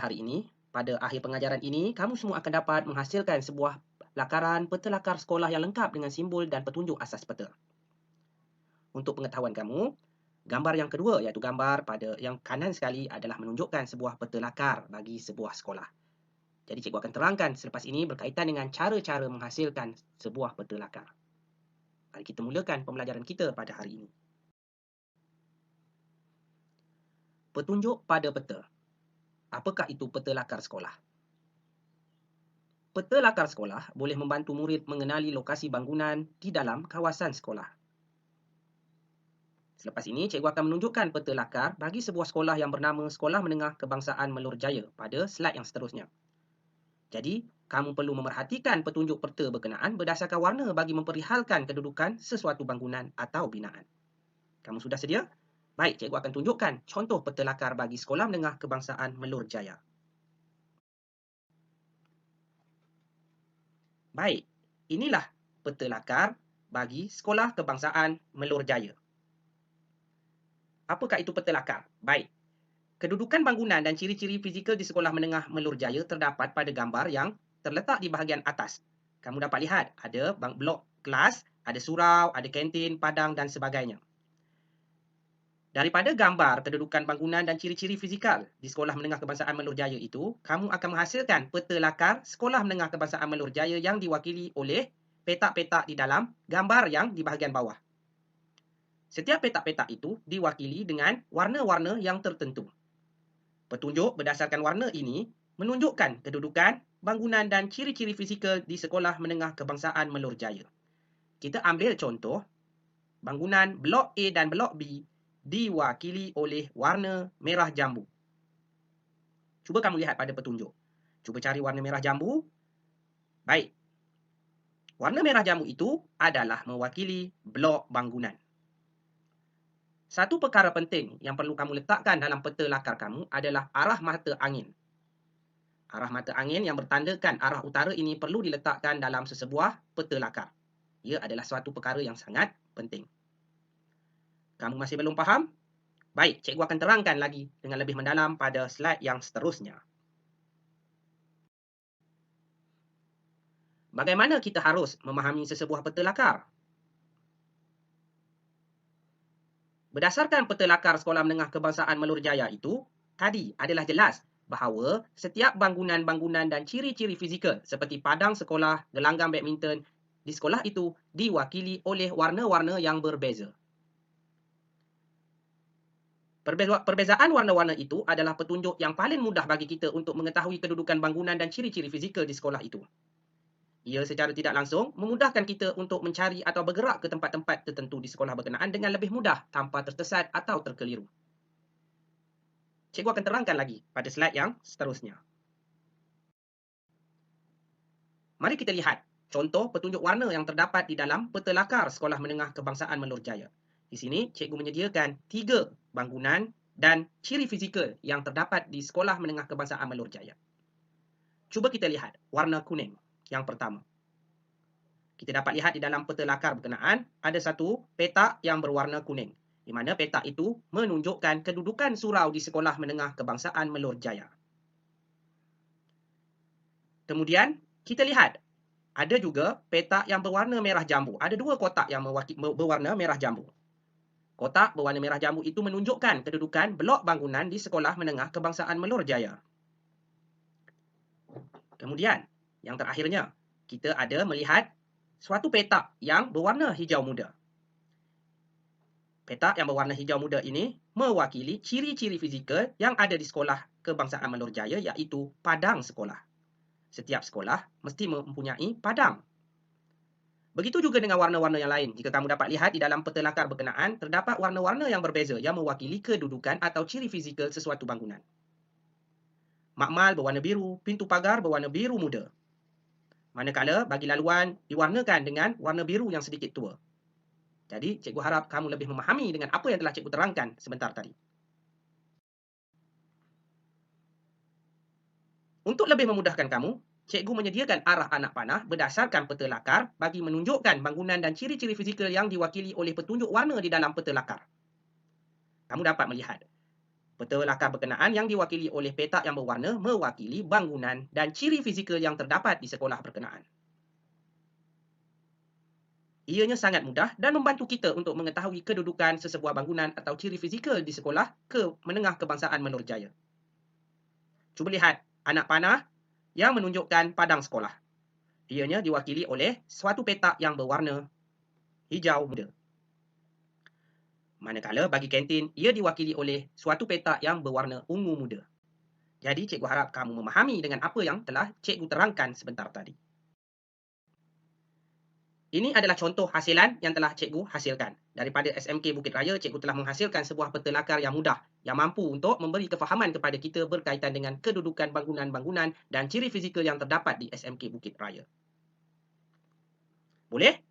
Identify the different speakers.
Speaker 1: hari ini, pada akhir pengajaran ini, kamu semua akan dapat menghasilkan sebuah lakaran peta lakar sekolah yang lengkap dengan simbol dan petunjuk asas peta. Untuk pengetahuan kamu, gambar yang kedua iaitu gambar pada yang kanan sekali adalah menunjukkan sebuah peta lakar bagi sebuah sekolah. Jadi cikgu akan terangkan selepas ini berkaitan dengan cara-cara menghasilkan sebuah peta lakar. Mari kita mulakan pembelajaran kita pada hari ini. Petunjuk pada peta. Apakah itu peta lakar sekolah? Peta lakar sekolah boleh membantu murid mengenali lokasi bangunan di dalam kawasan sekolah. Selepas ini, cikgu akan menunjukkan peta lakar bagi sebuah sekolah yang bernama Sekolah Menengah Kebangsaan Melur Jaya pada slide yang seterusnya. Jadi, kamu perlu memerhatikan petunjuk peta berkenaan berdasarkan warna bagi memperihalkan kedudukan sesuatu bangunan atau binaan. Kamu sudah sedia? Baik, cikgu akan tunjukkan contoh peta lakar bagi Sekolah Menengah Kebangsaan Melur Jaya. Baik, inilah peta lakar bagi Sekolah Kebangsaan Melur Jaya. Apakah itu peta lakar? Baik, kedudukan bangunan dan ciri-ciri fizikal di Sekolah Menengah Melur Jaya terdapat pada gambar yang terletak di bahagian atas. Kamu dapat lihat ada blok kelas, ada surau, ada kantin, padang dan sebagainya. Daripada gambar kedudukan bangunan dan ciri-ciri fizikal di Sekolah Menengah Kebangsaan Melur Jaya itu, kamu akan menghasilkan peta lakar Sekolah Menengah Kebangsaan Melur Jaya yang diwakili oleh petak-petak di dalam gambar yang di bahagian bawah. Setiap petak-petak itu diwakili dengan warna-warna yang tertentu. Petunjuk berdasarkan warna ini menunjukkan kedudukan, bangunan dan ciri-ciri fizikal di Sekolah Menengah Kebangsaan Melur Jaya. Kita ambil contoh, bangunan blok A dan blok B diwakili oleh warna merah jambu. Cuba kamu lihat pada petunjuk. Cuba cari warna merah jambu. Baik. Warna merah jambu itu adalah mewakili blok bangunan. Satu perkara penting yang perlu kamu letakkan dalam peta lakar kamu adalah arah mata angin. Arah mata angin yang bertandakan arah utara ini perlu diletakkan dalam sesebuah peta lakar. Ia adalah suatu perkara yang sangat penting. Kamu masih belum faham? Baik, cikgu akan terangkan lagi dengan lebih mendalam pada slide yang seterusnya. Bagaimana kita harus memahami sesebuah peta lakar? Berdasarkan peta lakar Sekolah Menengah Kebangsaan Melur Jaya itu, tadi adalah jelas bahawa setiap bangunan-bangunan dan ciri-ciri fizikal seperti padang sekolah, gelanggang badminton di sekolah itu diwakili oleh warna-warna yang berbeza. Perbezaan warna-warna itu adalah petunjuk yang paling mudah bagi kita untuk mengetahui kedudukan bangunan dan ciri-ciri fizikal di sekolah itu. Ia secara tidak langsung memudahkan kita untuk mencari atau bergerak ke tempat-tempat tertentu di sekolah berkenaan dengan lebih mudah tanpa tersesat atau terkeliru. Cikgu akan terangkan lagi pada slide yang seterusnya. Mari kita lihat contoh petunjuk warna yang terdapat di dalam peta lakar Sekolah Menengah Kebangsaan Melur Jaya. Di sini, cikgu menyediakan 3 bangunan dan ciri fizikal yang terdapat di Sekolah Menengah Kebangsaan Melur Jaya. Cuba kita lihat warna kuning yang pertama. Kita dapat lihat di dalam peta lakar berkenaan ada satu petak yang berwarna kuning, di mana petak itu menunjukkan kedudukan surau di Sekolah Menengah Kebangsaan Melur Jaya. Kemudian, kita lihat ada juga petak yang berwarna merah jambu. Ada 2 kotak yang berwarna merah jambu. Kotak berwarna merah jambu itu menunjukkan kedudukan blok bangunan di Sekolah Menengah Kebangsaan Melur Jaya. Kemudian, yang terakhirnya, kita ada melihat suatu petak yang berwarna hijau muda. Petak yang berwarna hijau muda ini mewakili ciri-ciri fizikal yang ada di Sekolah Kebangsaan Melur Jaya iaitu padang sekolah. Setiap sekolah mesti mempunyai padang. Begitu juga dengan warna-warna yang lain. Jika kamu dapat lihat di dalam peta lakar berkenaan, terdapat warna-warna yang berbeza yang mewakili kedudukan atau ciri fizikal sesuatu bangunan. Makmal berwarna biru, pintu pagar berwarna biru muda. Manakala bagi laluan diwarnakan dengan warna biru yang sedikit tua. Jadi, cikgu harap kamu lebih memahami dengan apa yang telah cikgu terangkan sebentar tadi. Untuk lebih memudahkan kamu, cikgu menyediakan arah anak panah berdasarkan peta lakar bagi menunjukkan bangunan dan ciri-ciri fizikal yang diwakili oleh petunjuk warna di dalam peta lakar. Kamu dapat melihat Peta lakar berkenaan yang diwakili oleh petak yang berwarna mewakili bangunan dan ciri fizikal yang terdapat di sekolah berkenaan. Ianya sangat mudah dan membantu kita untuk mengetahui kedudukan sesebuah bangunan atau ciri fizikal di sekolah menengah kebangsaan Melur Jaya. Cuba lihat anak panah yang menunjukkan padang sekolah. Ianya diwakili oleh suatu petak yang berwarna hijau muda. Manakala bagi kantin, ia diwakili oleh suatu petak yang berwarna ungu muda. Jadi cikgu harap kamu memahami dengan apa yang telah cikgu terangkan sebentar tadi. Ini adalah contoh hasilan yang telah cikgu hasilkan. Daripada SMK Bukit Raya, cikgu telah menghasilkan sebuah peta lakar yang mudah, yang mampu untuk memberi kefahaman kepada kita berkaitan dengan kedudukan bangunan-bangunan dan ciri fizikal yang terdapat di SMK Bukit Raya. Boleh?